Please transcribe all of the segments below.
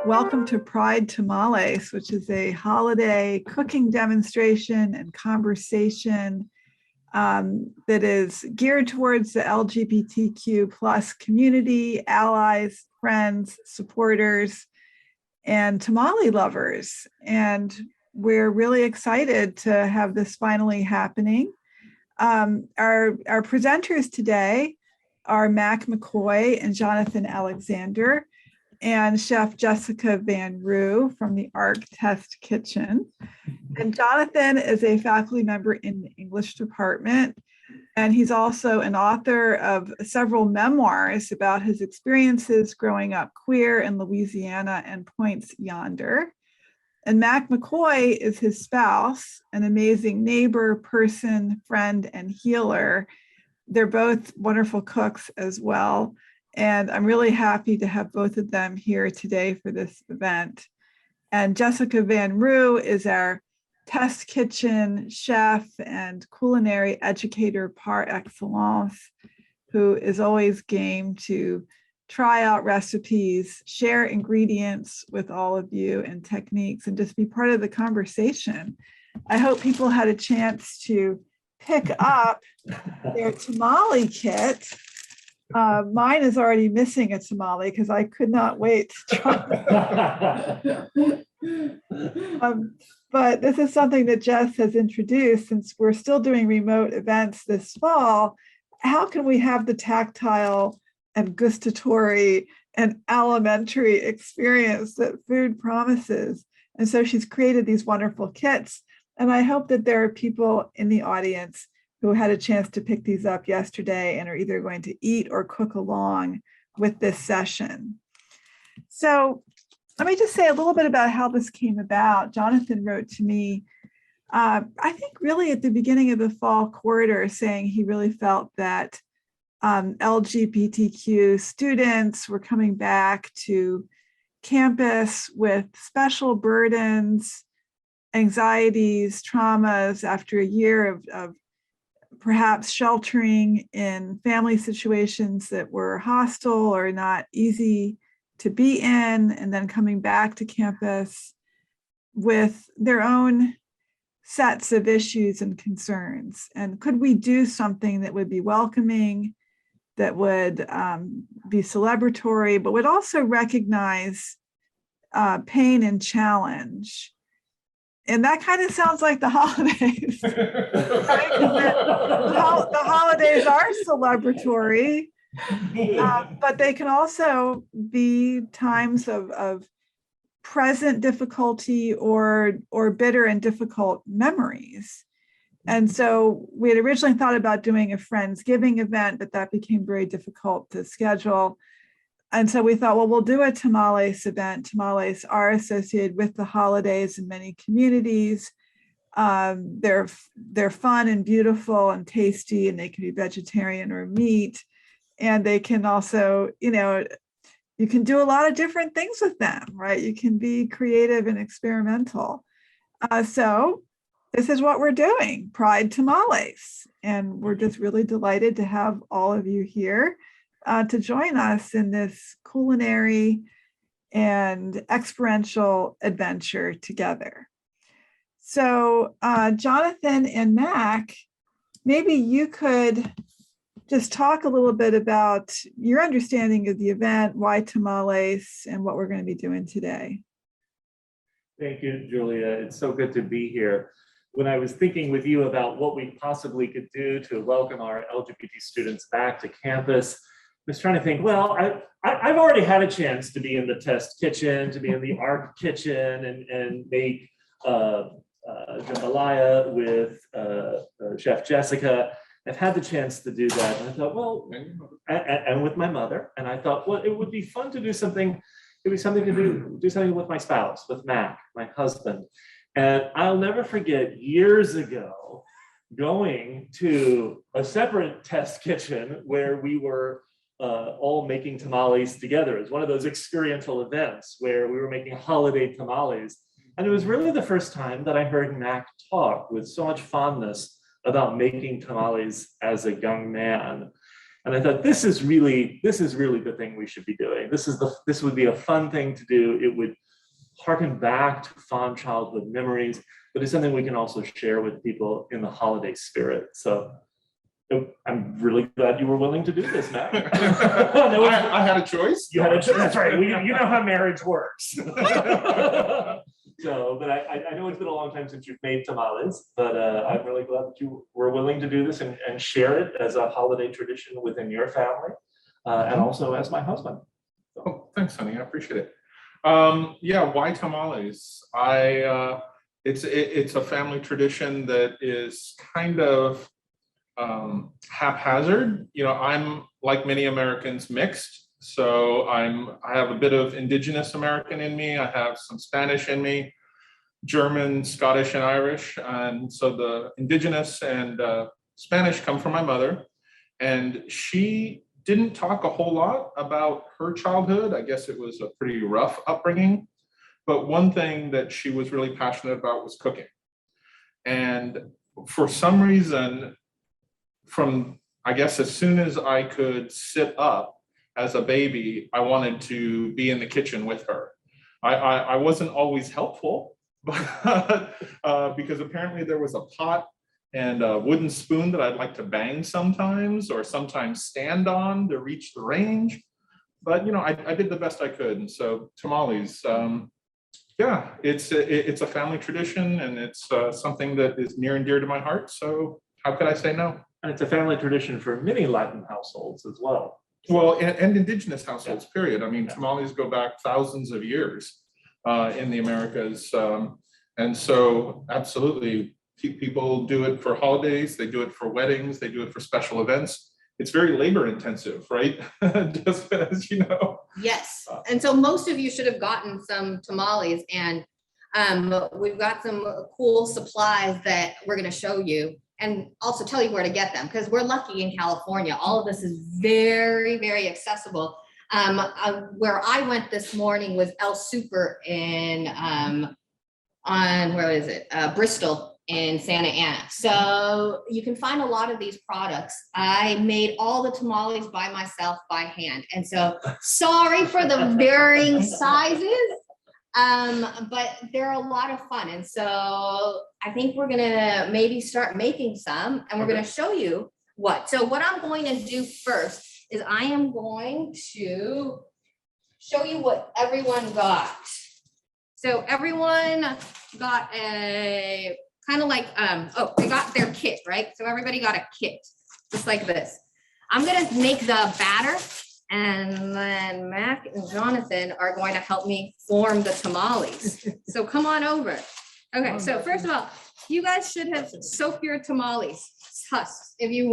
Welcome to Pride Tamales, which is a holiday cooking demonstration and conversation that is geared towards the LGBTQ plus community, allies, friends, supporters, and tamale lovers. And we're really excited to have this finally happening. Our presenters today are Mack McCoy and Jonathan Alexander, and Chef Jessica Van Roo from the ARC Test Kitchen. And Jonathan is a faculty member in the English department, and he's also an author of several memoirs about his experiences growing up queer in Louisiana and Points Yonder. And Mack McCoy is his spouse, an amazing neighbor, person, friend, and healer. They're both wonderful cooks as well. And I'm really happy to have both of them here today for this event. And Jessica Van Roo is our test kitchen chef and culinary educator par excellence, who is always game to try out recipes, share ingredients with all of you and techniques, and just be part of the conversation. I hope people had a chance to pick up their tamale kit. Mine is already missing a tamale because I could not wait to try. But this is something that Jess has introduced since we're still doing remote events this fall. How can we have the tactile and gustatory and alimentary experience that food promises? And so she's created these wonderful kits. And I hope that there are people in the audience who had a chance to pick these up yesterday and are either going to eat or cook along with this session. So let me just say a little bit about how this came about. Jonathan wrote to me, I think really at the beginning of the fall quarter, saying he really felt that LGBTQ students were coming back to campus with special burdens, anxieties, traumas after a year of perhaps sheltering in family situations that were hostile or not easy to be in, and then coming back to campus with their own sets of issues and concerns. And could we do something that would be welcoming, that would be celebratory, but would also recognize pain and challenge? And that kind of sounds like the holidays. Right? The holidays are celebratory, but they can also be times of present difficulty or bitter and difficult memories. And so we had originally thought about doing a Friendsgiving event, but that became very difficult to schedule. And so we thought, well, we'll do a tamales event. Tamales are associated with the holidays in many communities. They're fun and beautiful and tasty, and they can be vegetarian or meat. And they can also, you can do a lot of different things with them, right? You can be creative and experimental. So this is what we're doing, Pride Tamales. And we're just really delighted to have all of you here to join us in this culinary and experiential adventure together. So Jonathan and Mack, maybe you could just talk a little bit about your understanding of the event, why tamales, and what we're going to be doing today. Thank you, Julia. It's so good to be here. When I was thinking with you about what we possibly could do to welcome our LGBT students back to campus, I was trying to think, well, I've already had a chance to be in the test kitchen, to be in the ARC kitchen and make jambalaya with Chef Jessica. I've had the chance to do that. And I thought, well, and with my mother. And I thought, well, it would be fun to do something. It would be something to do something with my spouse, with Mack, my husband. And I'll never forget years ago going to a separate test kitchen where we were all making tamales together. It was one of those experiential events where we were making holiday tamales. And it was really the first time that I heard Mack talk with so much fondness about making tamales as a young man. And I thought, this is really the thing we should be doing. This would be a fun thing to do. It would harken back to fond childhood memories, but it's something we can also share with people in the holiday spirit. So I'm really glad you were willing to do this, Matt. I had a choice. You had a choice. That's right. You know how marriage works. So, but I know it's been a long time since you've made tamales, but I'm really glad that you were willing to do this and share it as a holiday tradition within your family, and also as my husband. So. Oh, thanks, honey. I appreciate it. Yeah, why tamales? It's a family tradition that is kind of haphazard. You know, I'm, like many Americans, mixed. So I have a bit of indigenous American in me. I have some Spanish in me, German, Scottish, and Irish. And so the indigenous and Spanish come from my mother. And she didn't talk a whole lot about her childhood. I guess it was a pretty rough upbringing. But one thing that she was really passionate about was cooking. And for some reason, from, I guess, as soon as I could sit up as a baby, I wanted to be in the kitchen with her. I wasn't always helpful, but because apparently there was a pot and a wooden spoon that I'd like to bang sometimes, or sometimes stand on to reach the range. But you know, I did the best I could. And so tamales, yeah, it's a family tradition, and it's something that is near and dear to my heart. So how could I say no? And it's a family tradition for many Latin households as well. Well, and indigenous households, period. I mean, tamales go back thousands of years in the Americas. And so absolutely, people do it for holidays, they do it for weddings, they do it for special events. It's very labor intensive, right? Just as you know. Yes, and so most of you should have gotten some tamales, and we've got some cool supplies that we're going to show you, and also tell you where to get them, because we're lucky in California. All of this is very, very accessible. Where I went this morning was El Super in on where is it? Bristol in Santa Ana. So you can find a lot of these products. I made all the tamales by myself by hand, and so sorry for the varying sizes. But they're a lot of fun. And so I think we're gonna maybe start making some, and we're gonna show you what. So what I'm going to do first is I am going to show you what everyone got. So everyone got a kind of like, oh, they got their kit, right? So everybody got a kit, just like this. I'm gonna make the batter, and then Mac and Jonathan are going to help me form the tamales. So come on over. Okay, so first of all, you guys should have soaked your tamales husks. If you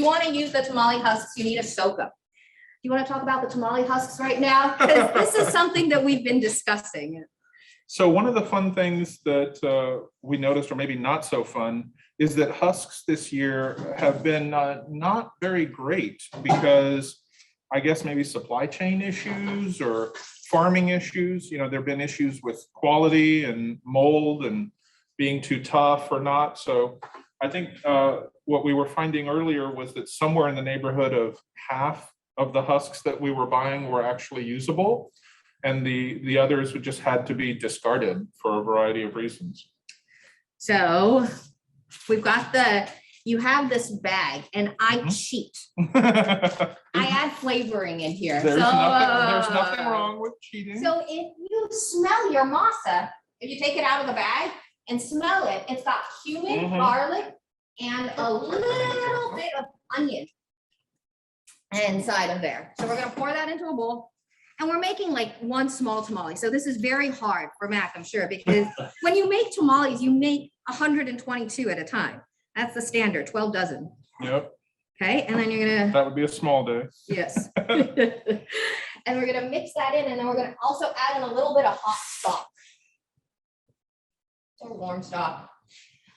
want to use the tamale husks, you need to soak them. Do you want to talk about the tamale husks right now? Because this is something that we've been discussing. So one of the fun things that we noticed, or maybe not so fun, is that husks this year have been not very great, because I guess maybe supply chain issues or farming issues. You know, there have been issues with quality and mold and being too tough or not. So I think what we were finding earlier was that somewhere in the neighborhood of half of the husks that we were buying were actually usable, and the others would just had to be discarded for a variety of reasons. So we've got you have this bag, and I cheat. I add flavoring in here. There's nothing wrong with cheating. So if you smell your masa, if you take it out of the bag and smell it, it's got cumin, garlic, and a little bit of onion inside of there. So we're gonna pour that into a bowl. And we're making like one small tamale. So this is very hard for Mac, I'm sure, because when you make tamales, you make 122 at a time. That's the standard, 12 dozen. Yep. Okay, and then you're gonna. That would be a small day. Yes. And we're gonna mix that in, and then we're gonna also add in a little bit of hot stock. Or warm stock.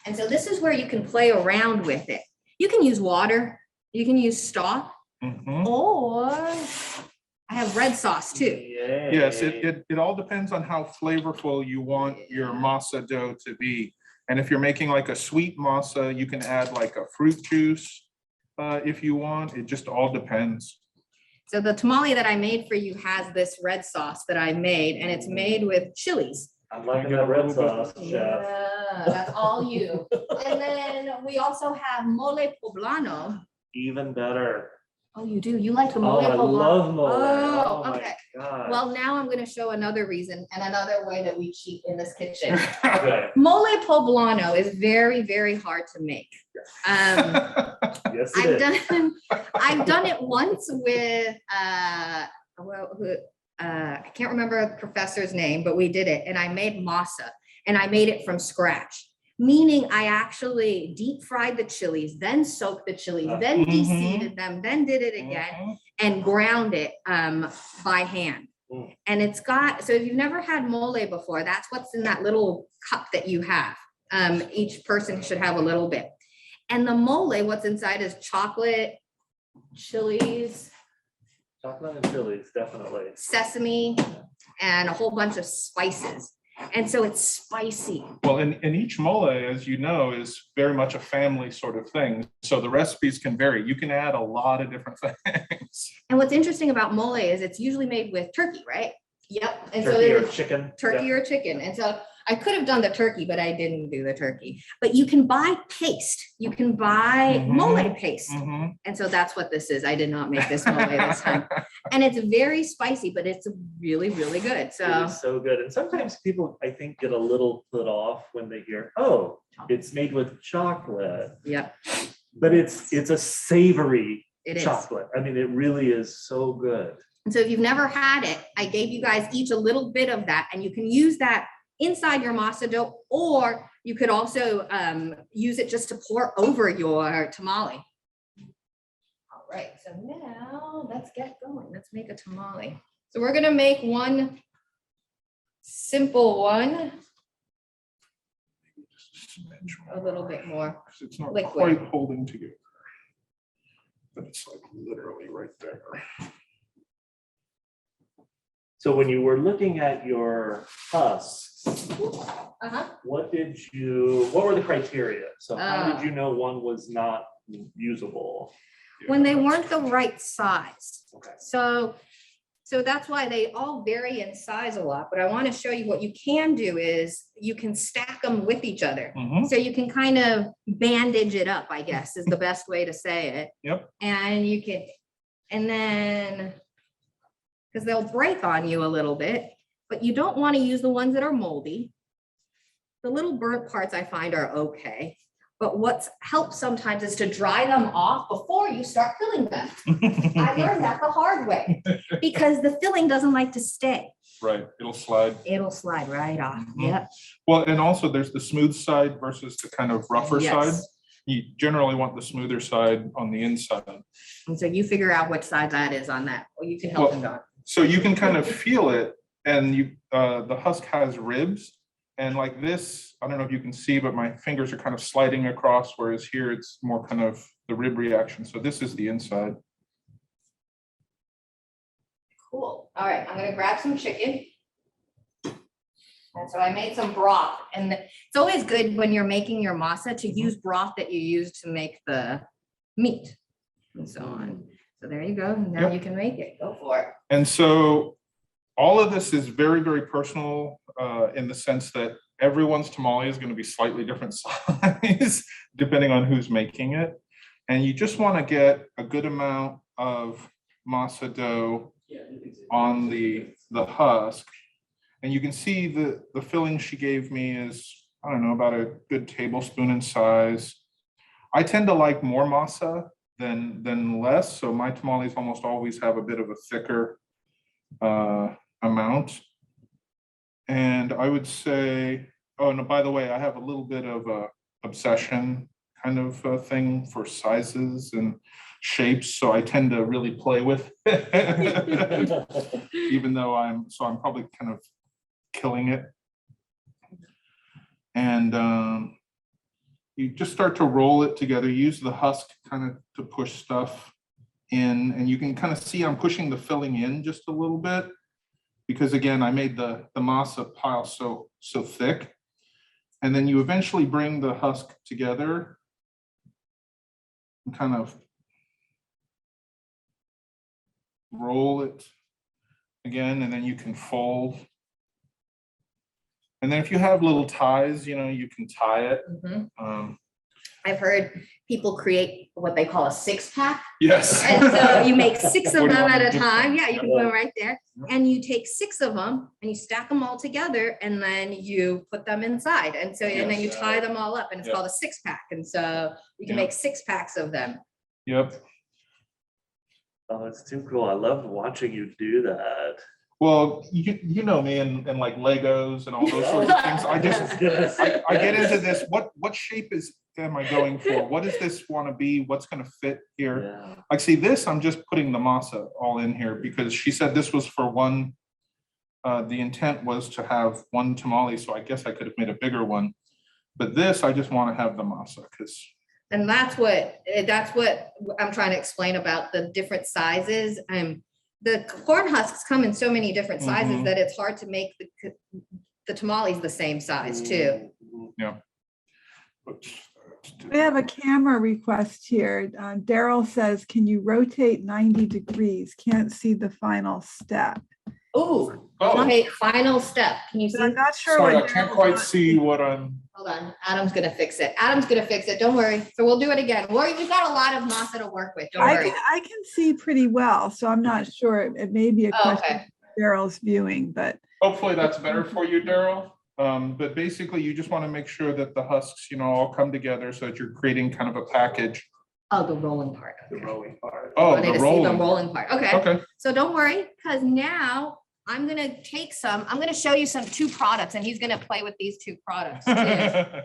And so this is where you can play around with it. You can use water, you can use stock, or I have red sauce too. Yay. Yes, it all depends on how flavorful you want your masa dough to be. And if you're making like a sweet masa, you can add like a fruit juice if you want. It just all depends. So the tamale that I made for you has this red sauce that I made, and it's made with chilies. I'm liking that red sauce, chef. Yeah, that's all you. And then we also have mole poblano. Even better. Oh, you do? You like the Oh, mole I poblano? love mole. Oh, my okay. God. Well, now I'm going to show another reason and another way that we cheat in this kitchen. Okay. Mole poblano is very, very hard to make. Yes, it is. I've done it once with I can't remember a professor's name, but we did it, and I made masa, and I made it from scratch. Meaning I actually deep fried the chilies, then soaked the chilies, then de-seeded them, then did it again, and ground it by hand. And it's got, so if you've never had mole before, that's what's in that little cup that you have. Each person should have a little bit. And the mole, what's inside is chocolate, chilies, Chocolate and chilies, definitely. sesame, and a whole bunch of spices. And so it's spicy. Well, and each mole, as you know, is very much a family sort of thing. So the recipes can vary. You can add a lot of different things. And what's interesting about mole is it's usually made with turkey, right? Yep. And so Turkey or there's chicken. turkey or chicken. And so I could have done the turkey, but I didn't do the turkey. But you can buy paste. You can buy mole paste. And so that's what this is. I did not make this mole this time. And it's very spicy, but it's really, really good. It So is so good. And sometimes people, I think, get a little put off when they hear, oh, it's made with chocolate. yeah, But it's a savory it is. chocolate. I mean, it really is so good. And so if you've never had it, I gave you guys each a little bit of that, and you can use that inside your masa dough, or you could also use it just to pour over your tamale. All right, so now let's get going. Let's make a tamale. So we're gonna make one simple one, a little bit more. It's not liquid. quite holding together. But it's like literally right there. So when you were looking at your husks, Uh-huh. what were the criteria? So how did you know one was not usable? When they weren't the right size. Okay. So that's why they all vary in size a lot, but I want to show you what you can do is you can stack them with each other. So you can kind of bandage it up, I guess, is the best way to say it. Yep. And you can, and then, because they'll break on you a little bit, but you don't want to use the ones that are moldy. The little burnt parts I find are okay. But what's helped sometimes is to dry them off before you start filling them. I learned that the hard way because the filling doesn't like to stay. Right, it'll slide. It'll slide right off. Yep. Well, and also there's the smooth side versus the kind of rougher Yes. side. You generally want the smoother side on the inside. And so you figure out which side that is on that, or you can help them out. So you can kind of feel it, and the husk has ribs. And like this, I don't know if you can see, but my fingers are kind of sliding across, whereas here it's more kind of the rib reaction. So this is the inside. Cool. All right, I'm gonna grab some chicken. And so I made some broth, and it's always good when you're making your masa to use broth that you use to make the meat and so on. So there you go. Now Yep. you can make it. Go for it. And so all of this is very, very personal in the sense that everyone's tamale is going to be slightly different size depending on who's making it. And you just want to get a good amount of masa dough on the husk. And you can see the filling she gave me is, I don't know, about a good tablespoon in size. I tend to like more masa than less. So my tamales almost always have a bit of a thicker amount. And I would say, oh, and by the way, I have a little bit of a obsession kind of thing for sizes and shapes. So I tend to really play with it, even though I'm probably kind of killing it. And you just start to roll it together, use the husk kind of to push stuff in, and you can kind of see I'm pushing the filling in just a little bit because again, I made the masa pile so thick. And then you eventually bring the husk together and kind of roll it again, and then you can fold. And then if you have little ties, you know, you can tie it. I've heard people create what they call a 6-pack. Yes. And so you make 6 of What do you them at want a to do? time. Yeah, you can put them right there. And you take 6 of them and you stack them all together and then you put them inside. And so, and then you tie them all up and it's called a 6-pack. And so you can make 6 packs of them. Yep. Oh, it's too cool. I love watching you do that. Well, you know me and like Legos and all those sorts of things. I just, I get into this, what shape am I going for? What does this want to be? What's going to fit here? Yeah. Like, see this, I'm just putting the masa all in here because she said this was for one, the intent was to have one tamale. So I guess I could have made a bigger one, but this, I just want to have the masa because. And that's what I'm trying to explain about the different sizes. The corn husks come in so many different sizes that it's hard to make the tamales the same size too. Yeah. We have a camera request here. Daryl says, can you rotate 90 degrees? Can't see the final step. Ooh, Oh. okay, final step. Can you see? But I'm not sure. Sorry, I what can't Daryl's quite on. see what I'm. Hold on, Adam's gonna fix it. Adam's gonna fix it, don't worry. So we'll do it again. We've got a lot of masa to work with, don't worry. I can see pretty well, so I'm not sure. It may be a Oh, question okay. of Daryl's viewing, but Hopefully that's better for you, Daryl. But basically you just want to make sure that the husks, you know, all come together so that you're creating kind of a package. Oh, the rolling part. The Okay. rolling part. Oh, Wanted the to see the rolling. rolling part. Okay. Okay. So don't worry, because now I'm gonna show you 2 products and he's gonna play with these 2 products too,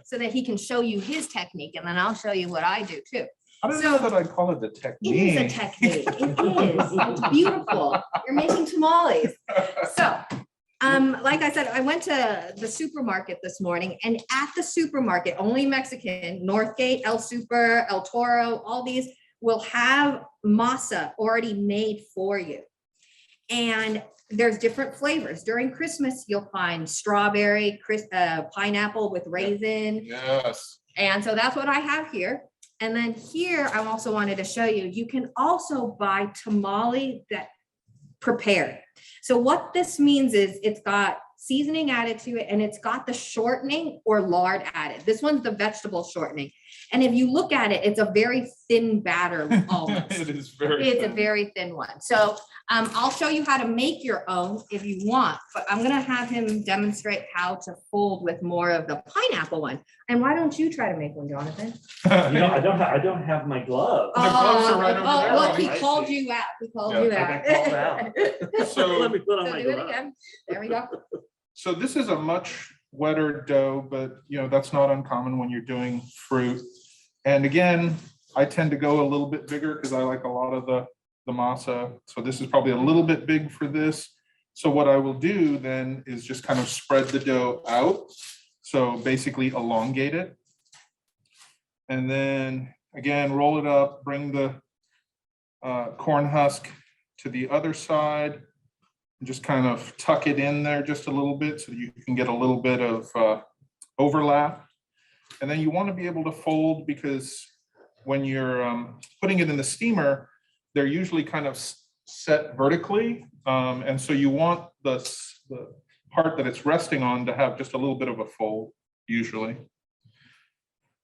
so that he can show you his technique and then I'll show you what I do too. I don't know that I'd call it the It technique. is a technique. It is. It's beautiful. You're making tamales. So, like I said, I went to the supermarket this morning and at the supermarket, only Mexican, Northgate, El Super, El Toro, all these will have masa already made for you. And there's different flavors. During Christmas, you'll find strawberry, pineapple with raisin. Yes. And so that's what I have here. And then here, I also wanted to show you, you can also buy tamale that prepared. So what this means is it's got seasoning added to it and it's got the shortening or lard added. This one's the vegetable shortening. And if you look at it, it's a very thin batter almost. It is very It's a thin. very thin one. So I'll show you how to make your own if you want, but I'm gonna have him demonstrate how to fold with more of the pineapple one. And why don't you try to make one, Jonathan? You know, I don't have my gloves. The gloves are right over Oh, there, look, he I called see. you out. He called Yeah, you I out. got called out. So- Let me put on So my do it gloves. again. There we go. So this is a much wetter dough, but you know, that's not uncommon when you're doing fruit. And again, I tend to go a little bit bigger because I like a lot of the masa. So this is probably a little bit big for this. So what I will do then is just kind of spread the dough out. So basically elongate it. And then again, roll it up, bring the corn husk to the other side. And just kind of tuck it in there just a little bit so you can get a little bit of overlap. And then you want to be able to fold because when you're putting it in the steamer, they're usually kind of set vertically. And so you want the part that it's resting on to have just a little bit of a fold usually.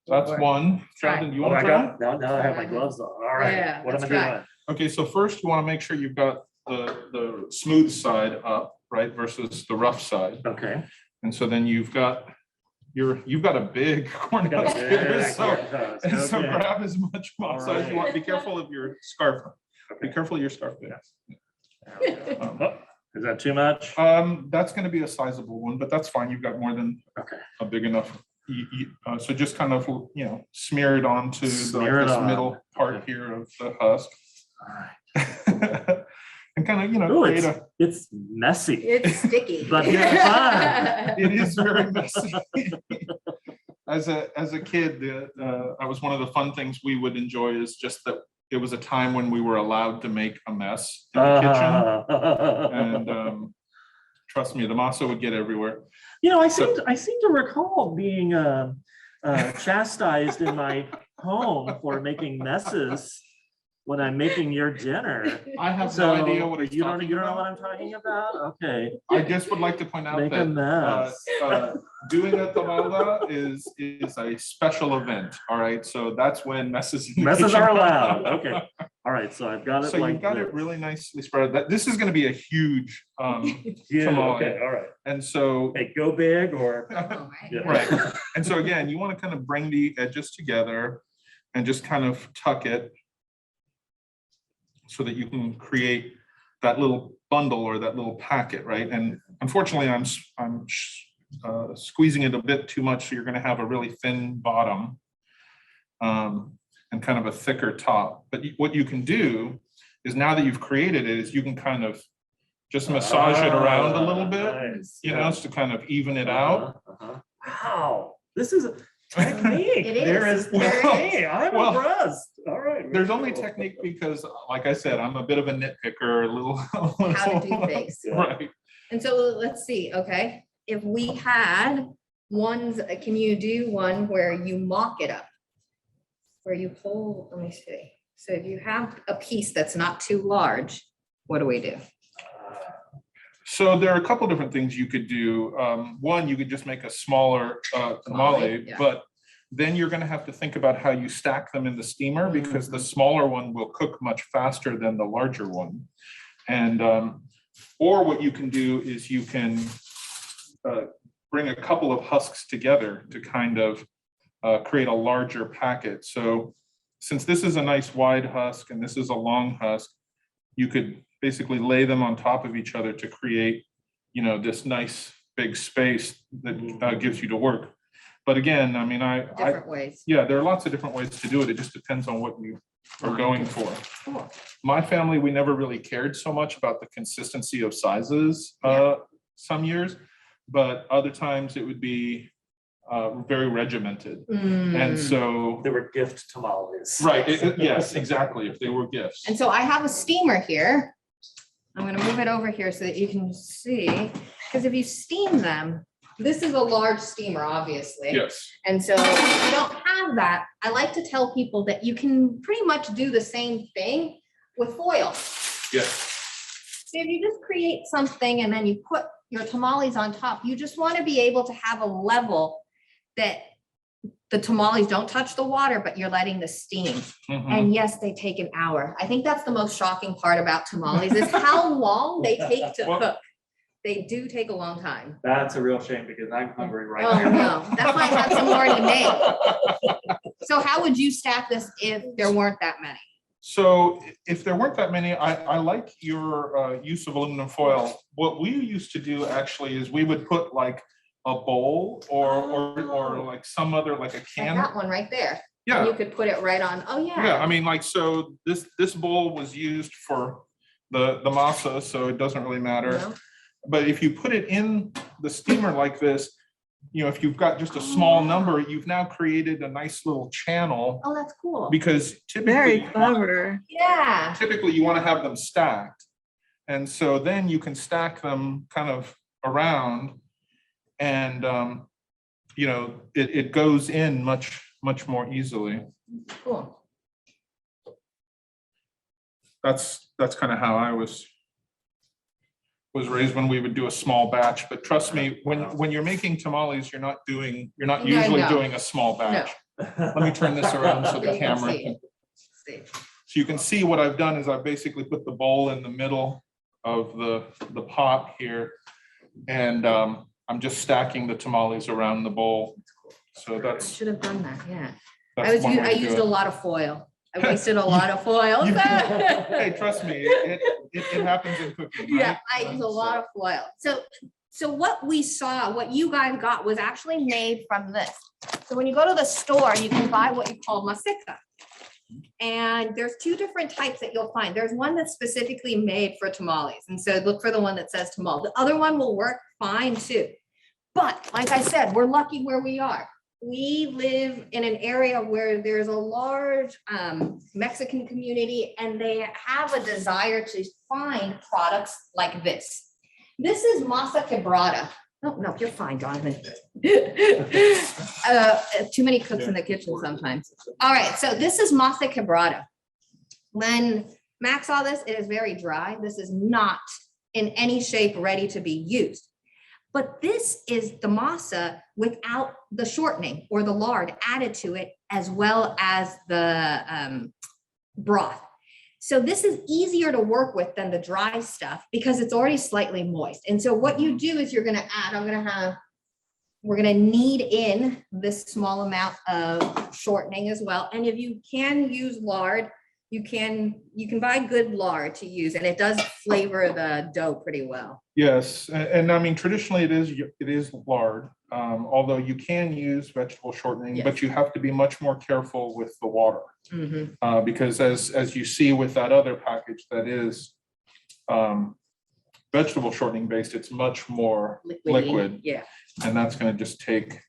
That's one. Jonathan, do you Oh, want I to try? got, now I have my gloves on. All right. Yeah, What am I let's try. doing? Okay, so first you want to make sure you've got the smooth side up, right, versus the rough side. Okay. And so then you've got a big corn I got husk a here, big so, corn husk, and so okay. grab as much masa as you want. Be careful of your scarf. Be Okay. careful of your scarf. there. Oh, is that too much? That's going to be a sizable one, but that's fine. You've got more than Okay. a big enough. So just kind of, you know, smear it onto Smear it this on. middle part Okay. here of the husk. All right. And kind of, you know, Ooh, create a. it's messy. It's sticky. But it's fun. It is very messy. As a kid, I was one of the fun things we would enjoy is just that it was a time when we were allowed to make a mess in the kitchen. And trust me, the masa would get everywhere. You know, I seem to recall being chastised in my home for making messes when I'm making your dinner. I have So no idea what he's you talking don't know what about. I'm talking about? Okay. I just would like to point out Make a that mess. doing a tamale is a special event. All right, so that's when messes in the Messes kitchen are come allowed. out. Okay. All right. So I've got it So like you've got this. it really nicely spread. That this is going to be a huge Yeah, tamale. okay. All right. And so Hey, go big or Oh, yeah. right. And so again, you want to kind of bring the edges together and just kind of tuck it so that you can create that little bundle or that little packet, right? And unfortunately, I'm squeezing it a bit too much, so you're going to have a really thin bottom and kind of a thicker top. But what you can do is, now that you've created it, is you can kind of just massage it around a little bit, Nice. you know, to kind of even it out. Wow. This is a technique. It is. There is There hey, I'm Well, impressed. All right. There's only technique because, like I said, I'm a bit of a nitpicker, a little. How to do things. Right. And so let's see, okay, if we had ones, can you do one where you mock it up? Where you pull, let me see. So if you have a piece that's not too large, what do we do? So there are a couple different things you could do. One, you could just make a smaller tamale, yeah. but then you're going to have to think about how you stack them in the steamer, because the smaller one will cook much faster than the larger one. And or what you can do is you can bring a couple of husks together to kind of create a larger packet. So since this is a nice wide husk and this is a long husk, you could basically lay them on top of each other to create, you know, this nice big space that gives you to work. But again, I mean, Different ways. yeah, there are lots of different ways to do it. It just depends on what you are going for. Cool. My family, we never really cared so much about the consistency of sizes some years, but other times it would be very regimented. And so, There were gift tamales. right, yes, exactly, if they were gifts. And so I have a steamer here. I'm gonna move it over here so that you can see, because if you steam them, this is a large steamer, obviously. Yes, And so if you don't have that, I like to tell people that you can pretty much do the same thing with foil. yes, So if you just create something and then you put your tamales on top, you just want to be able to have a level that the tamales don't touch the water, but you're letting the steam. And yes, they take an hour. I think that's the most shocking part about tamales is how long they take to cook. They do take a long time. That's a real shame because I'm hungry right Oh, now. no, that's why I have some already made. So how would you stack this if there weren't that many? So if there weren't that many, I like your use of aluminum foil. What we used to do actually is we would put like a bowl or like some other, like a Like can. that one right there. Yeah. You could put it right on. Oh, Yeah, yeah. I mean, like, so this bowl was used for the masa, so it doesn't really matter. No? But if you put it in the steamer like this, you know, if you've got just a small number, you've now created a nice little channel, Oh, that's cool. because Very typically, clever. Yeah. typically you want to have them stacked. And so then you can stack them kind of around and, you know, it goes in much more easily. Cool. That's kind of how I was raised when we would do a small batch. But trust me, when you're making tamales, you're not No, usually no. doing a small batch. Let me turn this around so So the you can camera see. can. See. So you can see what I've done is I've basically put the bowl in the middle of the pot here. And I'm just stacking the tamales around the bowl. So that's Should have done that, yeah. one way I to do used it. a lot of foil. I wasted a lot of foil. Hey, trust me, it happens in cooking, Yeah, right? I use a lot of foil. So what we saw, what you guys got was actually made from this. So when you go to the store, you can buy what you call masika. And there's two different types that you'll find. There's one that's specifically made for tamales. And so look for the one that says tamale. The other one will work fine too. But like I said, we're lucky where we are. We live in an area where there's a large Mexican community and they have a desire to find products like this. This is Masa Cabrada. No, you're fine, Donovan. Too many cooks in the kitchen sometimes. All right, so this is Masa Cabrada. When Mac saw this, it is very dry. This is not in any shape ready to be used. But this is the masa without the shortening or the lard added to it, as well as the broth. So this is easier to work with than the dry stuff because it's already slightly moist. And so what you do is you're going to add, we're going to knead in this small amount of shortening as well. And if you can use lard, you can buy good lard to use, and it does flavor the dough pretty well. Yes, and I mean, traditionally it is lard, although you can use vegetable shortening, Yes. but you have to be much more careful with the water. Mhm. Because as you see with that other package that is vegetable shortening based, it's much more liquid, Yeah. and that's going to just take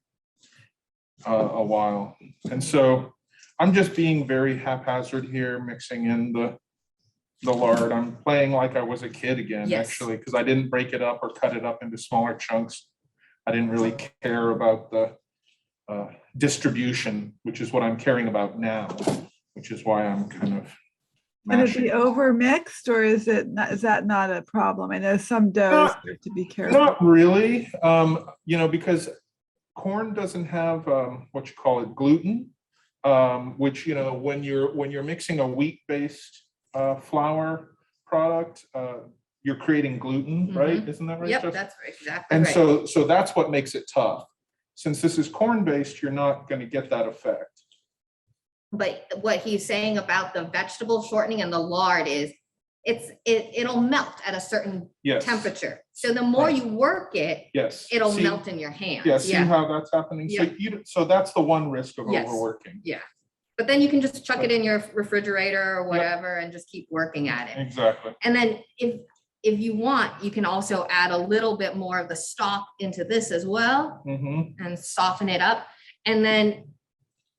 a while. And so I'm just being very haphazard here, mixing in the lard. I'm playing like I was a kid again, Yes. actually, because I didn't break it up or cut it up into smaller chunks. I didn't really care about the distribution, which is what I'm caring about now, which is why I'm kind of Can it mashing. be over mixed, or is that not a problem? I know some doughs have to be careful. Not really, because corn doesn't have what you call it, gluten, which, when you're mixing a wheat-based flour product, you're creating gluten, right? Isn't that right? Yep, Jeff? that's exactly And right. so that's what makes it tough. Since this is corn-based, you're not going to get that effect. But what he's saying about the vegetable shortening and the lard is it'll melt at a certain Yes. temperature. So the more you work it, Yes. it'll See- melt in your hands. Yeah, see how that's happening? So that's the one risk of Yes. overworking. But then you can just chuck it in your refrigerator or whatever and just keep working at it. Exactly. And then if you want, you can also add a little bit more of the stock into this as well Mm-hmm. and soften it up. And then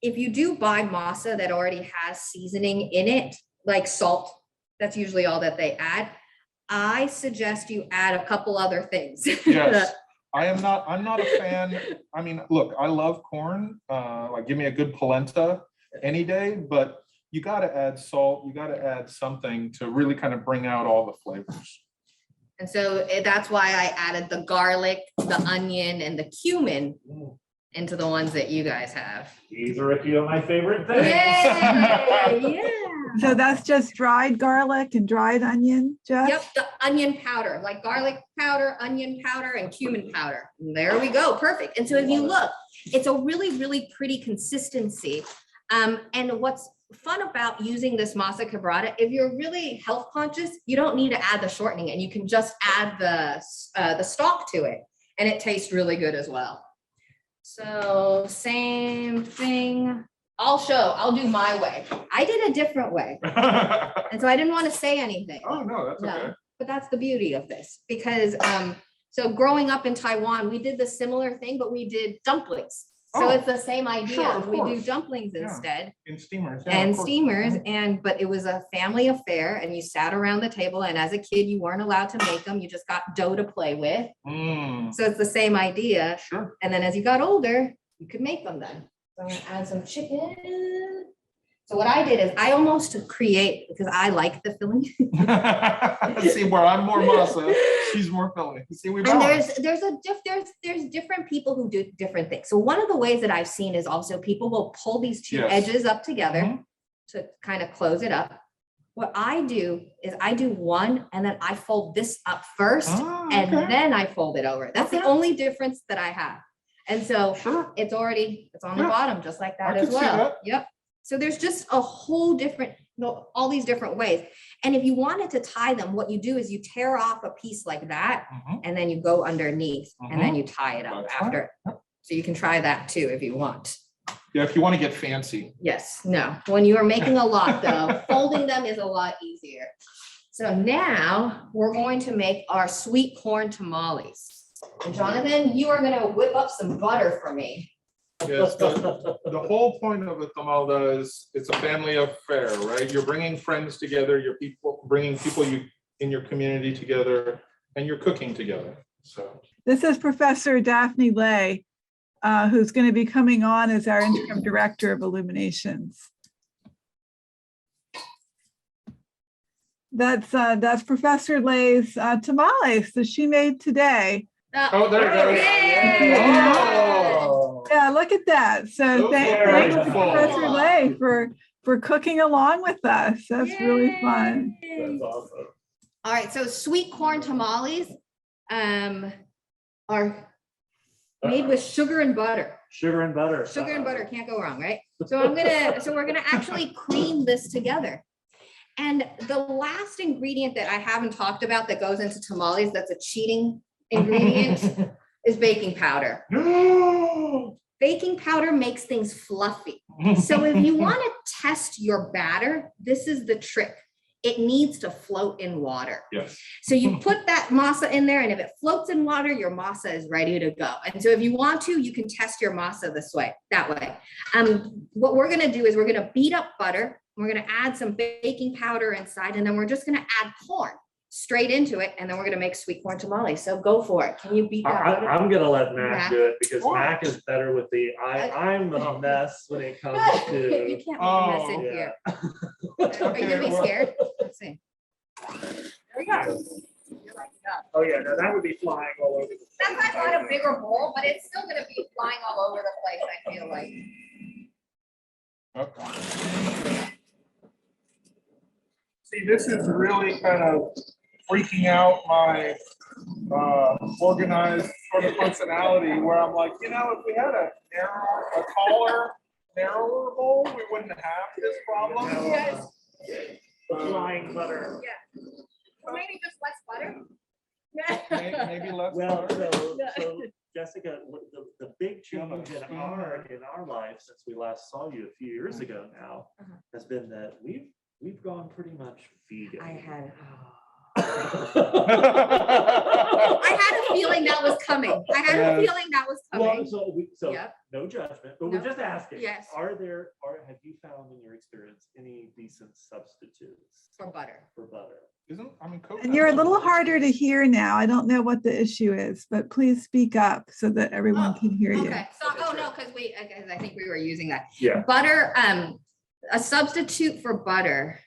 if you do buy masa that already has seasoning in it, like salt, that's usually all that they add. I suggest you add a couple other things. Yes. I'm not a fan. I mean, look, I love corn. Like, give me a good polenta any day, but you got to add salt. You got to add something to really kind of bring out all the flavors. And so that's why I added the garlic, the onion, and the cumin into the ones that you guys have. These are a few of my favorite things. Yay, yeah. So that's just dried garlic and dried onion, Jeff? Yep, the onion powder, like garlic powder, onion powder, and cumin powder. And there we go, perfect. And so if you look, it's a really, really pretty consistency. And what's fun about using this Masa Cabrada, if you're really health conscious, you don't need to add the shortening, and you can just add the stock to it, and it tastes really good as well. So same thing. I'll do my way. I did a different way. And so I didn't want to say anything. Oh, no, that's okay. No, but that's the beauty of this, because so growing up in Taiwan, we did the similar thing, but we did dumplings. So Oh, it's the same idea. sure, of We do course. dumplings Yeah. instead In steamers. Yeah, and of course. steamers, Mhm. but it was a family affair, and you sat around the table, and as a kid, you weren't allowed to make them. You just got dough to play with. Mm, So it's the same idea. sure. And then as you got older, you could make them then. So I'm gonna add some chicken. So what I did is I almost create, because I like the filling. See, where I'm more masa, she's more filling. See, we And balance. there's different people who do different things. So one of the ways that I've seen is also people will pull these two Yes. edges up together Mhm. to kind of close it up. What I do is I do one, and then I fold this up first, Ah, and okay. then I fold it over. That's the Okay. only difference that I have. And so Sure. it's on the Yeah. bottom, just like that I as can see well. that. Yep. So there's just a whole different, all these different ways. And if you wanted to tie them, what you do is you tear off a piece like that, Mhm. and then you go underneath, and then you tie it up That's right. after. So you can try that too if you want. Yeah, if you want to get fancy. Yes, no, when you are making a lot though, folding them is a lot easier. So now we're going to make our sweet corn tamales. And Jonathan, you are gonna whip up some butter for me. Yes, the whole point of a tamalda is it's a family affair, right? You're bringing friends together, bringing people in your community together, and you're cooking together. So This is Professor Daphne Lay, who's going to be coming on as our interim director of illuminations. That's Professor Lay's tamales that she made today. Oh, there it goes. Yay! Oh. Yeah, look at that. So Those thank are you, beautiful. Professor Lay, for cooking along with us. That's really fun. Yay! That's awesome. All right, so sweet corn tamales are made with sugar and butter. Sugar and butter. Sugar and butter can't go wrong, right? So we're gonna actually cream this together. And the last ingredient that I haven't talked about that goes into tamales, that's a cheating ingredient, is baking powder. No. Baking powder makes things fluffy. So if you want to test your batter, this is the trick. It needs to float in water. Yes. So you put that masa in there, and if it floats in water, your masa is ready to go. And so if you want to, you can test your masa that way. What we're gonna do is we're gonna beat up butter. We're gonna add some baking powder inside, and then we're just gonna add corn straight into it, and then we're gonna make sweet corn tamales. So go for it. Can you beat that butter? I'm gonna let Mac Mac. do it because Why? Mac is better with the I'm a mess when it comes You to. can't make a mess in here. Are you gonna be scared? Let's see. There we go. You're like, yeah. Oh yeah, no, that would be flying all over the place. That's why I bought a bigger bowl, but it's still gonna be flying all over the place, I feel like. Okay. See, this is really kind of freaking out my organized sort of personality where I'm like, if we had a taller, narrower bowl, we wouldn't have this problem. Yes. The flying butter. Yeah. Or maybe just less butter. Maybe less. Well, butter. so Jessica, the big change in our life since we last saw you a few years ago now has been that we've gone pretty much vegan. I had a feeling that was coming. Well, so Yep. no judgment, but No. we're just asking. Yes. Have you found in your experience any decent substitutes For butter. for butter? And you're a little harder to hear now. I don't know what the issue is, but please speak up so that everyone can hear you. Okay, so, because I think we were using that. Yeah. Butter, a substitute for butter.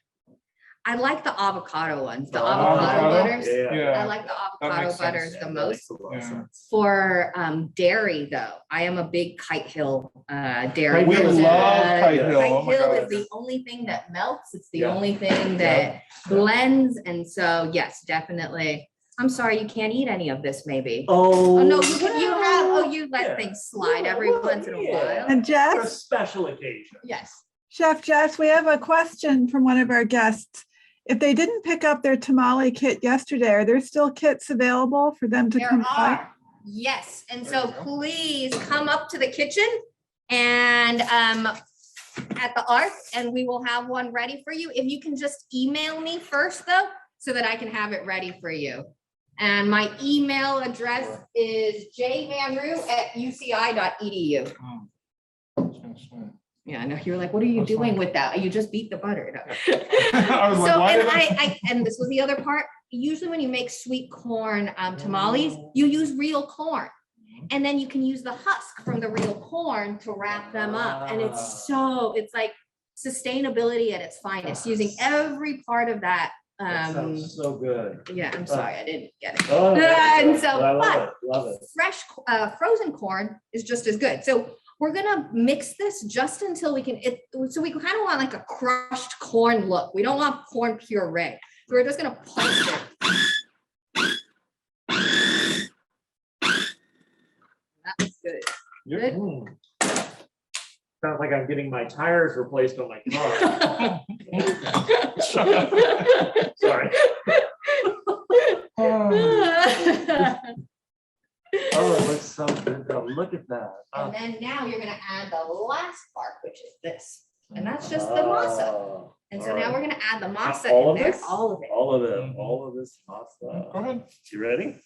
I like the avocado ones, the avocado butters. Yeah. I like the That avocado makes butters sense. the That most. makes a lot of Yeah. sense. For dairy though, I am a big Kite Hill dairy. Kite We Hill. person. love Kite Hill. Kite Oh my Hill God. is the only thing that melts. It's the Yeah. only thing that blends. And so, yes, definitely. I'm sorry, you can't eat any of this maybe. Oh. Oh, no, you let Yeah. things slide every once in a while. And For a Jess, special occasion. Yes. Chef Jess, we have a question from one of our guests. If they didn't pick up their tamale kit yesterday, are there still kits available for them to There come by? are, yes, and There so you go. please come up to the kitchen and at the Ark, and we will have one ready for you. If you can just email me first though, so that I can have it ready for you. And my email address is jvanroo@uci.edu. Yeah, I know, you're like, what are you That's doing fine. with that? You just beat the butter. No. I was like, So, why and did and this was the other part, usually when you make sweet corn tamales, you use real corn. And then you can use the husk from the real corn to wrap them up. And it's like sustainability at its finest, using every part is that. That sounds so good. Yeah, I'm sorry, I didn't get it. Oh, And so, I but love it. fresh frozen corn is just as good. So we're gonna mix this just until we can, so we kind of want like a crushed corn look. We don't want corn puree. So we're just gonna pulse it. That's good. Good. Sounds like I'm getting my tires replaced on my car. Sorry. Oh, it looks so good though. Look at that. And then now you're gonna add the last part, which is this. And that's just the masa. Oh, And so all now right. we're gonna add the masa All in of there, this? all of it. All of it, Mhm. all of this masa. Go ahead. You ready?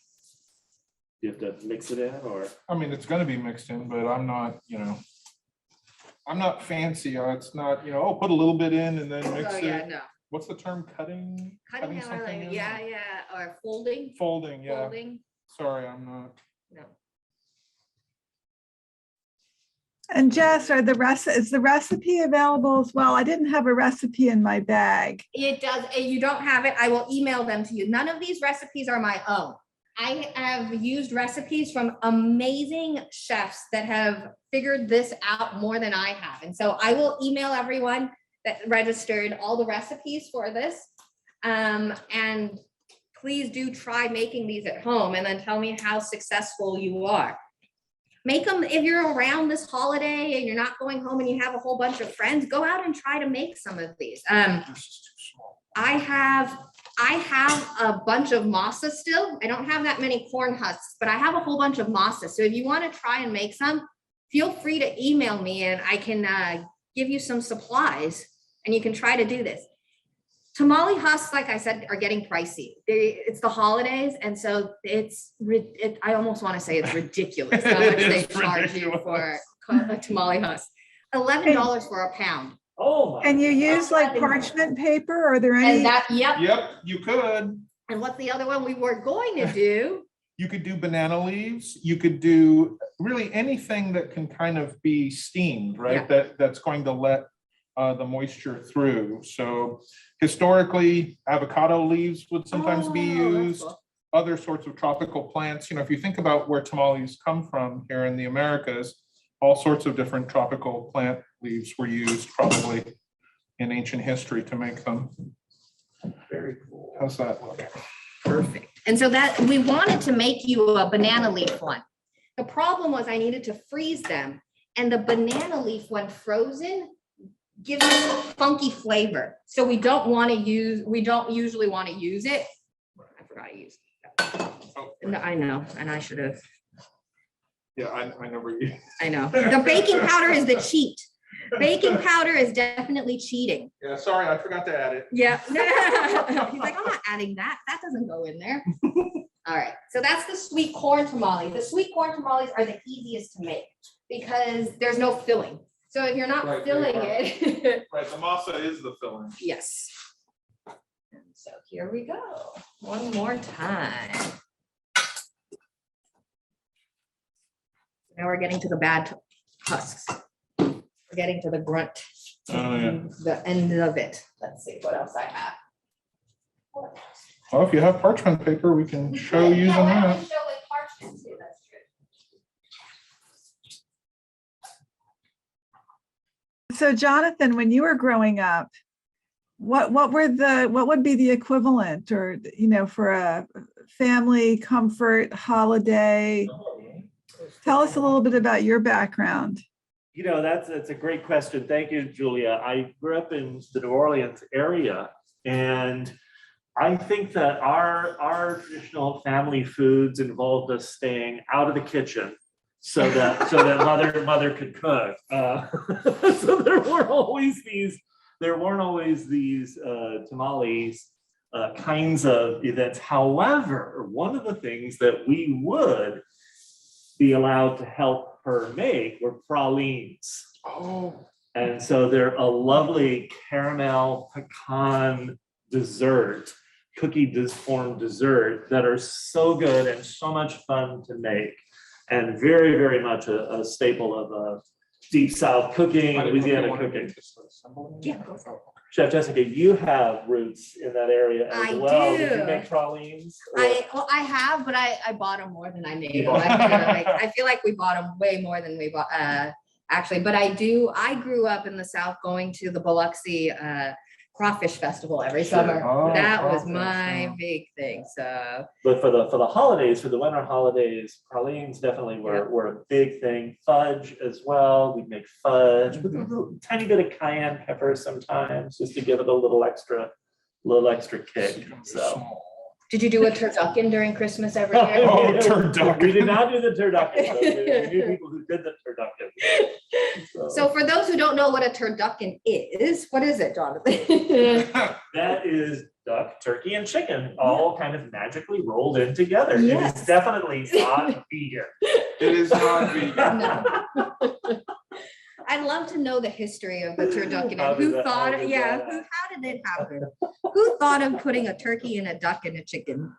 You have to mix it in or? I mean, it's gonna be mixed in, but I'm not, I'm not fancy. It's not, put a little bit in and then mix Oh, yeah, it. no. What's the term? Cutting Cutting something out, in? yeah, or folding, Folding, yeah. folding, Sorry, I'm not. no. And Jess, is the recipe available as well? I didn't have a recipe in my bag. It does. If you don't have it, I will email them to you. None of these recipes are my own. I have used recipes from amazing chefs that have figured this out more than I have. And so I will email everyone that registered all the recipes for this. And please do try making these at home and then tell me how successful you are. Make them if you're around this holiday and you're not going home and you have a whole bunch of friends, go out and try to make some of these. I have a bunch of masa still. I don't have that many corn husks, but I have a whole bunch of masa. So if you want to try and make some, feel free to email me and I can give you some supplies and you can try to do this. Tamale husks, like I said, are getting pricey. It's the holidays, and so I almost want to say it's ridiculous how much they charge you for a tamale husk. $11 for a pound. Oh my. And you use like parchment paper? Are there any? And that, yep. Yep, you could. And what's the other one we were going to do? You could do banana leaves. You could do really anything that can kind of be steamed, right? That's going to let the moisture through. So historically, avocado leaves would sometimes be used. Cool. Other sorts of tropical plants. You know, if you think about where tamales come from here in the Americas, all sorts of different tropical plant leaves were used probably in ancient history to make them. Very cool. How's that look? Perfect. And so that we wanted to make you a banana leaf one. The problem was I needed to freeze them, and the banana leaf when frozen gives it a funky flavor. So we don't usually want to use it. I forgot to use it. No, I know, and I should have. Yeah, I never used. I know. The baking powder is the cheat. Baking powder is definitely cheating. Yeah, sorry, I forgot to add it. Yeah. He's like, I'm not adding that. That doesn't go in there. All right. So that's the sweet corn tamale. The sweet corn tamales are the easiest to make because there's no filling. So if you're not filling it. Right, the masa is the filling. Yes. And so here we go. One more time. Now we're getting to the bad husks. We're getting to the grunt. Oh, yeah. The end of it. Let's see what else I have. Well, if you have parchment paper, we can show using Yeah, I that. can show with parchment too, that's true. So Jonathan, when you were growing up, what would be the equivalent, or for a family comfort holiday? Tell us a little bit about your background. That's a great question. Thank you, Julia. I grew up in the New Orleans area, and I think that our traditional family foods involved us staying out of the kitchen so that mother could cook. So there weren't always these tamales kinds of events. However, one of the things that we would be allowed to help her make were pralines. Oh. And so they're a lovely caramel pecan dessert, cookie form dessert that are so good and so much fun to make, and very, very much a staple of Deep South cooking, Louisiana cooking. Yeah, go for it. Chef Jessica, you have roots in that area as well. do. Did you make pralines? I have, but I bought them more than I made them. I feel like we bought them way more than we bought, actually. But I grew up in the South going to the Biloxi Crawfish Festival every summer. Oh, that was crawfish, my yeah. big thing. So, But for the holidays, for the winter holidays, pralines definitely were a big thing. Fudge as well. We'd make fudge with a tiny bit of cayenne pepper sometimes, just to give it a little extra kick. So. did you do a turducken during Christmas every year? Oh, turducken. We did not do the turducken. We knew people who did the turducken. So for those who don't know what a turducken is, what is it, Jonathan? That is duck, turkey, and chicken all kind of magically rolled in together. It Yes. is definitely not vegan. It is not vegan. No. I'd love to know the history of the turducken and who thought, how did it happen? Who thought of putting a turkey and a duck and a chicken?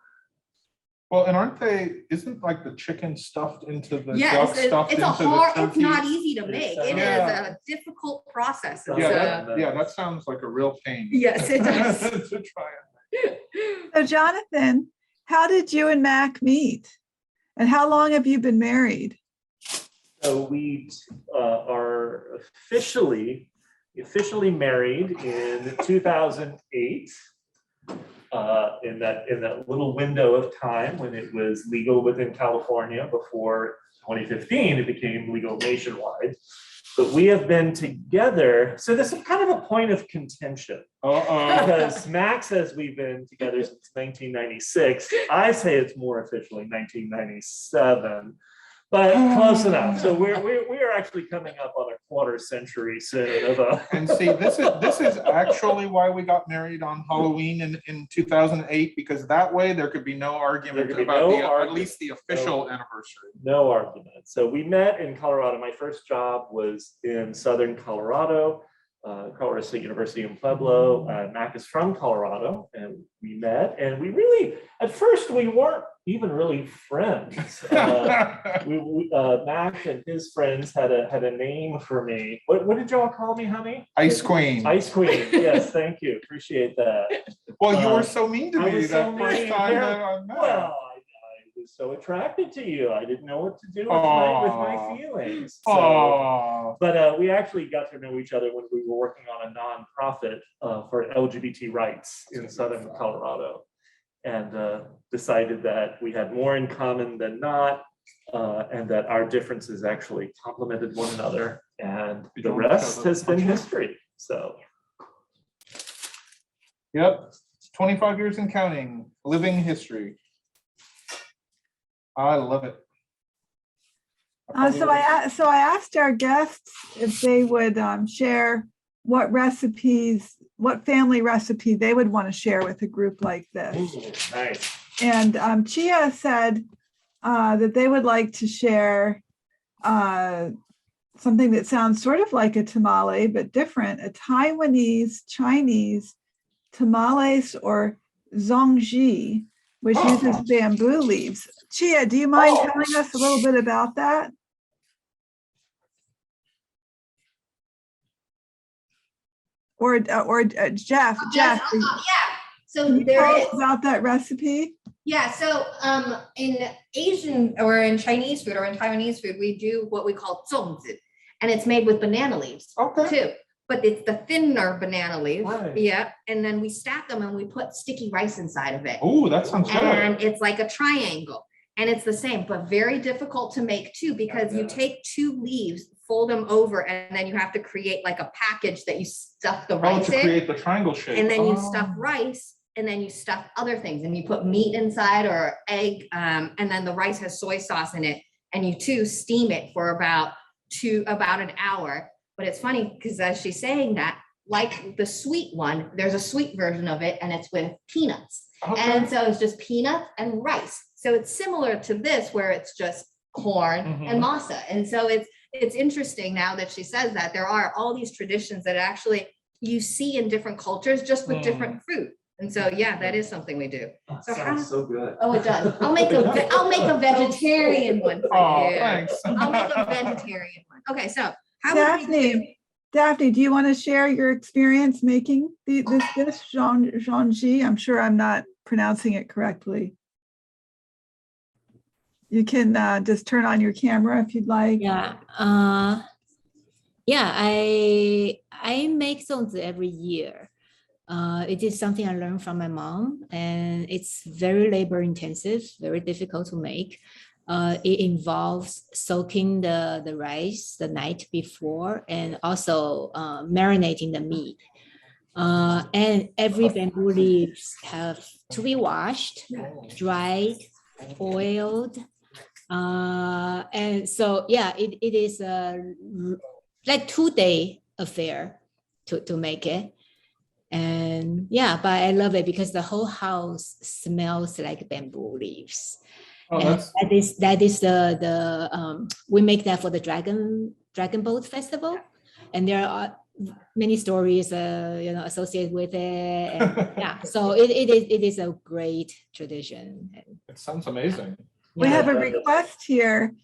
Well, and isn't like the chicken stuffed into the duck Yes, stuffed it's into the it's turkey? not easy to make. It is Yeah. a difficult process. It's, That sounds like a real pain. yes, it does. To try and So Jonathan, how did you and Mac meet? And how long have you been married? So we are officially married in 2008. In that little window of time when it was legal within California before 2015, it became legal nationwide. But we have been together. So this is kind of a point of contention. Because Max says we've been together since 1996. I say it's more officially 1997. But close enough. So we are actually coming up on a quarter century soon. And see, this is actually why we got married on Halloween in 2008, because that way there could be no argument about at least the official anniversary. No argument. So we met in Colorado. My first job was in Southern Colorado, Colorado State University in Pueblo. Mac is from Colorado, and we met. And we really, at first, we weren't even really friends. Mac and his friends had a name for me. What did y'all call me, honey? Ice Queen. Ice Queen. Yes, thank you. Appreciate that. Well, you were so mean to me that first time yeah. that I met. Well, I was so attracted to you. I didn't know what to do with my feelings. So, but we actually got to know each other when we were working on a nonprofit for LGBT rights in Southern Colorado, and decided that we had more in common than not, and that our differences actually complemented one another, and the rest has been history. So, yep, 25 years and counting, living history. I love it. So I asked our guests if they would share what family recipe they would want to share with a group like this. Ooh, nice. And Chia said that they would like to share something that sounds sort of like a tamale, but different, a Taiwanese Chinese tamales or zongji, which uses bamboo leaves. Chia, do you mind telling us a little bit about that? Or Jeff? Yeah. So Can you there tell is us about that recipe? Yeah. So in Asian or in Chinese food or in Taiwanese food, we do what we call zongzi, and it's made with banana leaves too. But it's the thinner banana leaf. Right. Yeah. And then we stack them and we put sticky rice inside of it. Oh, that sounds good. And it's like a triangle. And it's the same, but very difficult to make too, because you take two leaves, fold them over, and then you have to create like a package that you stuff the rice to in. create the triangle shape. And then you stuff rice, and then you stuff other things, and you put meat inside or egg, and then the rice has soy sauce in it, and you steam it for about an hour. But it's funny because as she's saying that, like the sweet one, there's a sweet version of it, and it's with peanuts. And so it's just peanuts and rice. So it's similar to this, where it's just corn and masa. And so it's interesting now that she says that there are all these traditions that actually you see in different cultures, just with different fruit. And so, yeah, that is something we do. That So sounds so good. Oh, it does. I'll make a vegetarian one for you. Thanks. I'll make a vegetarian one. Okay, so how would we do? Daphne, do you want to share your experience making this dish, zongji? I'm sure I'm not pronouncing it correctly. You can just turn on your camera if you'd like. Yeah. I make songs every year. It is something I learned from my mom, and it's very labor intensive, very difficult to make. It involves soaking the rice the night before, and also marinating the meat. And every bamboo leaves have to be washed, dried, oiled. And so, yeah, it is like 2-day affair to make it. And yeah, but I love it because the whole house smells like bamboo leaves. And that is the we make that for the Dragon Boat Festival, and there many stories, associated with it. And, yeah, so it is a great tradition. It sounds amazing. We have a request here.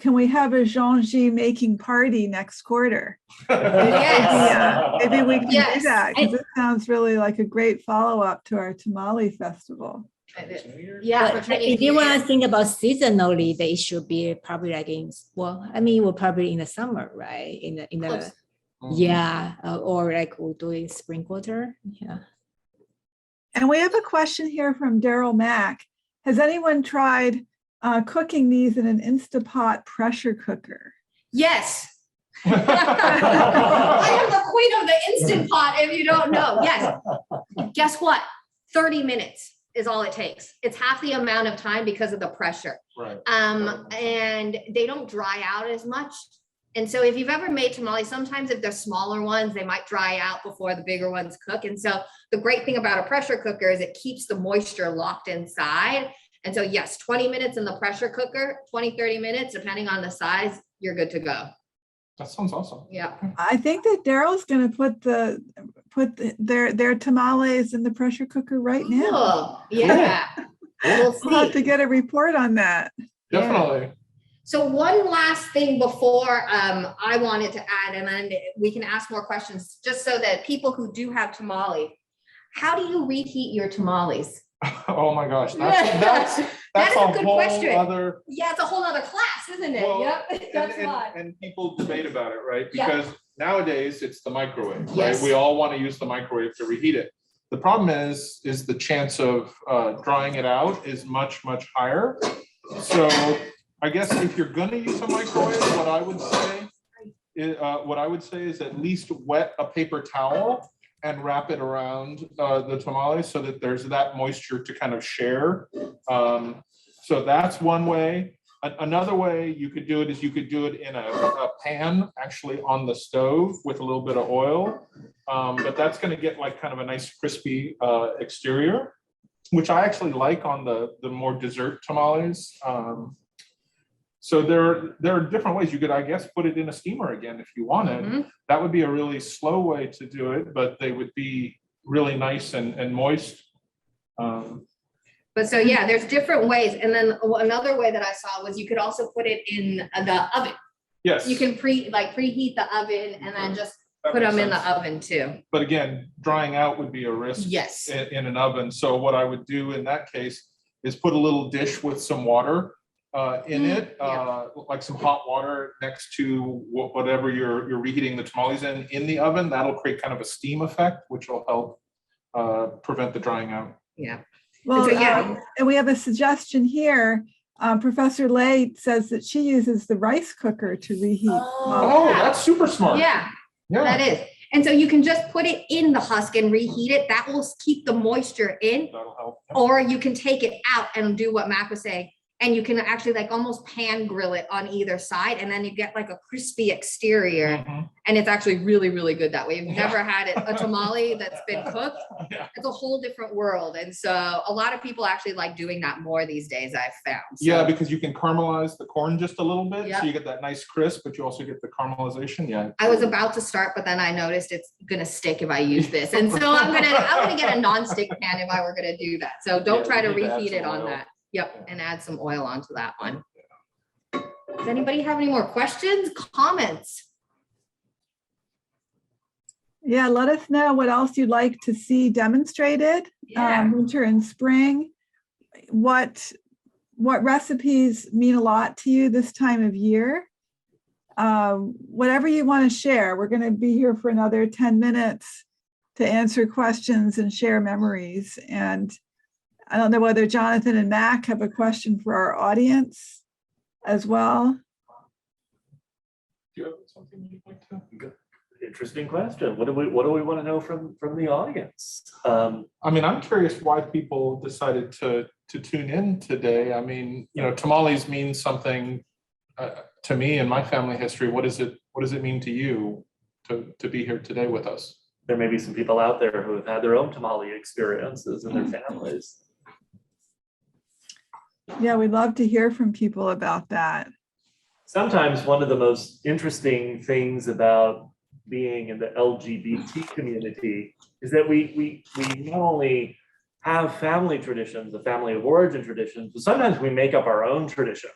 Can we have a Jean-G making party next quarter? Yes. Maybe we can do Yes. that, because it sounds really like a great follow-up to our Tamale festival. Yeah. But for Chinese if you New want Year. to think about seasonally, they should be probably like we're probably in the summer, right? In the Close. yeah, or like we're doing spring quarter. Yeah. And we have a question here from Daryl Mack. Has anyone tried cooking these in an Instapot pressure cooker? Yes. I am the queen of the Instant Pot, if you don't know. Yes. Guess what? 30 minutes is all it takes. It's half the amount of time because of the pressure. Right. And they don't dry out as much. And so if you've ever made tamales, sometimes if they're smaller ones, they might dry out before the bigger ones cook. And so the great thing about a pressure cooker is it keeps the moisture locked inside. And so yes, 20 minutes in the pressure cooker, 20, 30 minutes, depending on the size, you're good to go. That sounds awesome. Yeah. I think that Daryl's going to put their tamales in the pressure cooker right now. Cool. Yeah. We'll We'll have to see. get a report on that. Definitely. So one last thing before I wanted to add, and then we can ask more questions, just so that people who do have tamale, how do you reheat your tamales? Oh my gosh, that's That is a a good whole question. other. Yeah, it's a whole other class, isn't it? Well, Yep, that's why. and people debate about it, right? Yeah. Because nowadays it's the microwave, right? Yes. We all want to use the microwave to reheat it. The problem is the chance of drying it out is much, much higher. So I guess if you're gonna use a microwave, what I would say is at least wet a paper towel and wrap it around the tamales so that there's that moisture to kind of share. So that's one way. Another way you could do it is you could do it in a pan actually on the stove with a little bit of oil. But that's going to get like kind of a nice crispy exterior, which I actually like on the more dessert tamales. So there are different ways you could, I guess, put it in a steamer again if you wanted. Mhm. That would be a really slow way to do it, but they would be really nice and moist. But so yeah, there's different ways. And then another way that I saw was you could also put it in the oven. Yes. You can preheat the oven and then just That put makes them in the sense. oven too. But again, drying out would be a risk Yes. in an oven. So what I would do in that case is put a little dish with some water in it, like some hot water next to whatever you're reheating the tamales in the oven. That'll create kind of a steam effect, which will help prevent the drying out. Yeah. Well, so, yeah. And we have a suggestion here. Professor Lay says that she uses the rice cooker to reheat. Oh, that's super smart. Yeah, Yeah. that is. And so you can just put it in the husk and reheat it. That will keep the moisture in. That'll help. Or you can take it out and do what Mac was saying. And you can actually like almost pan grill it on either side. And then you get like a crispy exterior. Mhm. And it's actually really, really good that way. If you've never had a tamale that's been cooked, Yeah. it's a whole different world. And so a lot of people actually like doing that more these days, I've found. So, Yeah, because you can caramelize the corn just a little bit. Yeah. So you get that nice crisp, but you also get the caramelization. Yeah. I was about to start, but then I noticed it's gonna stick if I use this. And so I'm gonna get a non-stick pan if I were gonna do that. So don't Yeah, try to you need to add reheat it some on oil. that. Yep, and add some oil onto that one. Does anybody have any more questions, comments? Yeah, let us know what else you'd like to see demonstrated, Yeah. winter and spring. What recipes mean a lot to you this time of year? Whatever you want to share. We're going to be here for another 10 minutes to answer questions and share memories. And I don't know whether Jonathan and Mac have a question for our audience as well. Do you have something you'd like to? Interesting question. What do we want to know from the audience? I mean, I'm curious why people decided to tune in today. I mean, tamales mean something to me and my family history. What does it mean to you to be here today with us? There may be some people out there who have had their own tamale experiences in their families. Yeah, we'd love to hear from people about that. Sometimes one of the most interesting things about being in the LGBT community is that we not only have family traditions, the family of origin traditions, but sometimes we make up our own traditions.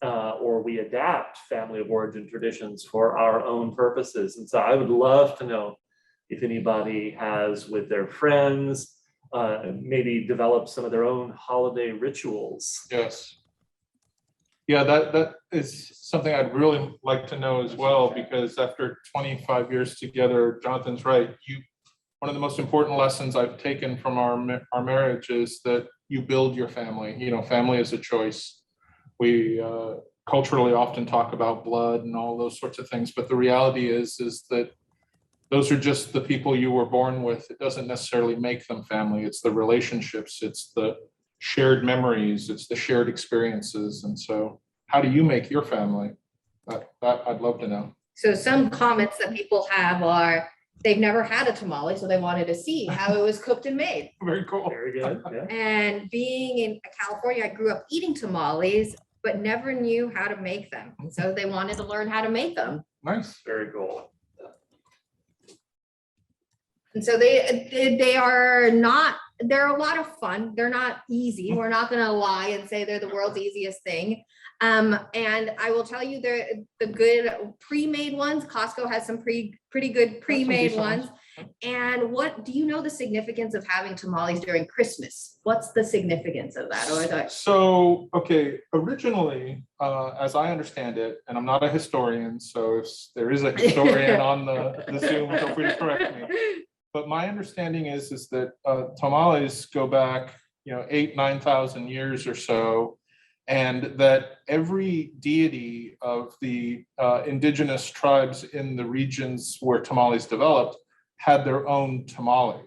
Or we adapt family of origin traditions for our own purposes. And so I would love to know if anybody has with their friends, maybe develop some of their own holiday rituals. Yes. Yeah, that is something I'd really like to know as well, because after 25 years together, Jonathan's right. One of the most important lessons I've taken from our marriage is that you build your family. You know, family is a choice. We culturally often talk about blood and all those sorts of things, but the reality is that those are just the people you were born with. It doesn't necessarily make them family. It's the relationships, it's the shared memories, it's the shared experiences. And so how do you make your family? That I'd love to know. So some comments that people have are, they've never had a tamale, so they wanted to see how it was cooked and made. Very cool. Very good. Yeah. And being in California, I grew up eating tamales, but never knew how to make them. And so they wanted to learn how to make them. Nice. Very cool. And so they are not, they're a lot of fun. They're not easy. We're not going to lie and say they're the world's easiest thing. And I will tell you, they're the good pre-made ones. Costco has some pretty good pre-made ones. And what do you know the significance of having tamales during Christmas? What's the significance of that? So, okay, originally, as I understand it, and I'm not a historian, so if there is a historian on the Zoom, feel free to correct me. But my understanding is that tamales go back, 8,000-9,000 years or so, and that every deity of the indigenous tribes in the regions where tamales developed had their own tamale.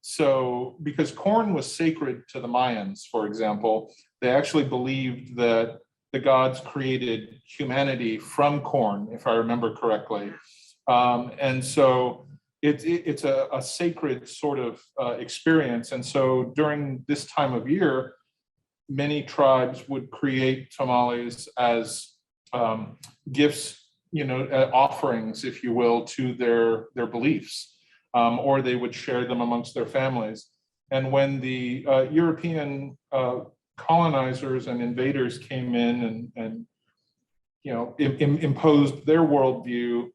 So because corn was sacred to the Mayans, for example, they actually believed that the gods created humanity from corn, if I remember correctly. And so it's a sacred sort of experience. And so during this time of year, many tribes would create tamales as gifts, offerings, if you will, to their beliefs. Or they would share them amongst their families. And when the European colonizers and invaders came in and imposed their worldview,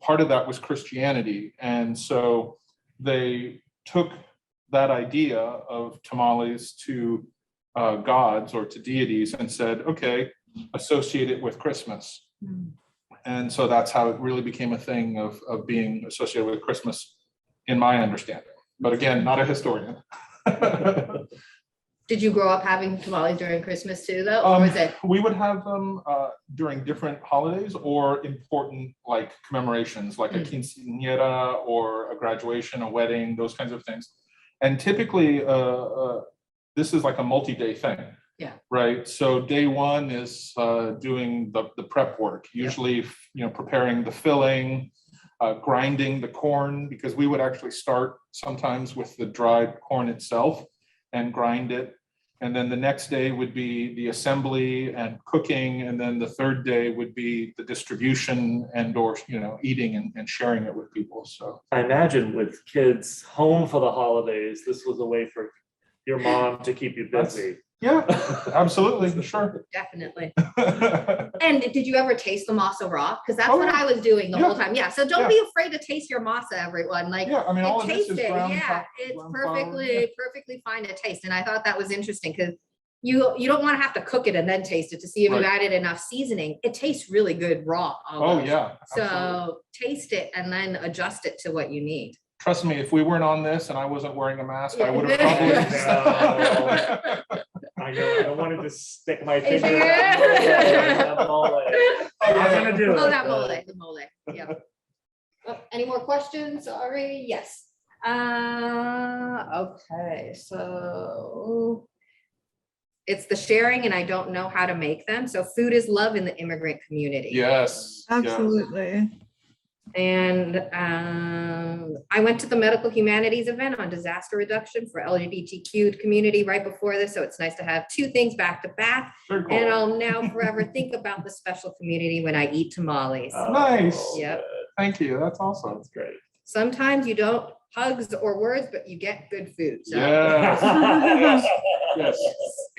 part of that was Christianity. And so they took that idea of tamales to gods or to deities and said, okay, associate it with Christmas. And so that's how it really became a thing of being associated with Christmas, in my understanding. But again, not a historian. Did you grow up having tamales during Christmas too, though? Or was it? We would have them during different holidays or important like commemorations, like a quinceañera or a graduation, a wedding, those kinds of things. And typically, this is like a multi-day thing. Yeah. Right. So day one is doing the prep work, usually, preparing the filling, grinding the corn, because we would actually start sometimes with the dried corn itself and grind it. And then the next day would be the assembly and cooking. And then the third day would be the distribution and or, eating and sharing it with people. So I imagine with kids home for the holidays, this was a way for your mom to keep you busy. Yeah, absolutely. Sure. Definitely. And did you ever taste the masa raw? Because that's Oh, what yeah. I was doing the Yeah. whole time. Yeah. So don't Yeah. be afraid to taste your masa, everyone. Like, Yeah, I mean, all of this taste is it. ground Yeah, flour, it's ground flour, yeah. perfectly fine to taste. And I thought that was interesting because you don't want to have to cook it and then taste it to see if you've Right. added enough seasoning. It tastes really good raw. Oh, almost. yeah. Absolutely. So taste it and then adjust it to what you need. Trust me, if we weren't on this and I wasn't wearing a mask, I would have Yeah. probably. I know, I don't want to just stick my Is finger. it? I'm gonna do it. Oh, that mole, the mole, yeah. Oh, any more questions? Sorry, yes. Okay, so it's the sharing and I don't know how to make them. So food is love in the immigrant community. Yes. Absolutely. And I went to the medical humanities event on disaster reduction for LGBTQ community right before this. So it's nice to have two things back to back. Very cool. And I'll now forever think about the special community when I eat tamales. Nice. Yep. Thank you. That's awesome. That's great. Sometimes you don't hugs or words, but you get good food. So. Yes. Yes.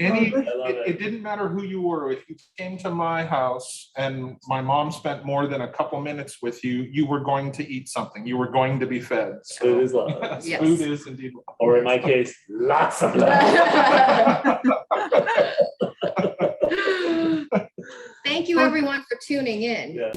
Any, I love it. it didn't matter who you were. If you came to my house and my mom spent more than a couple minutes with you, you were going to eat something. You were going to be fed. So, Food is love. yes, Yes. food is indeed love. Or in my case, lots of love. Thank you, everyone, for tuning in. Yeah.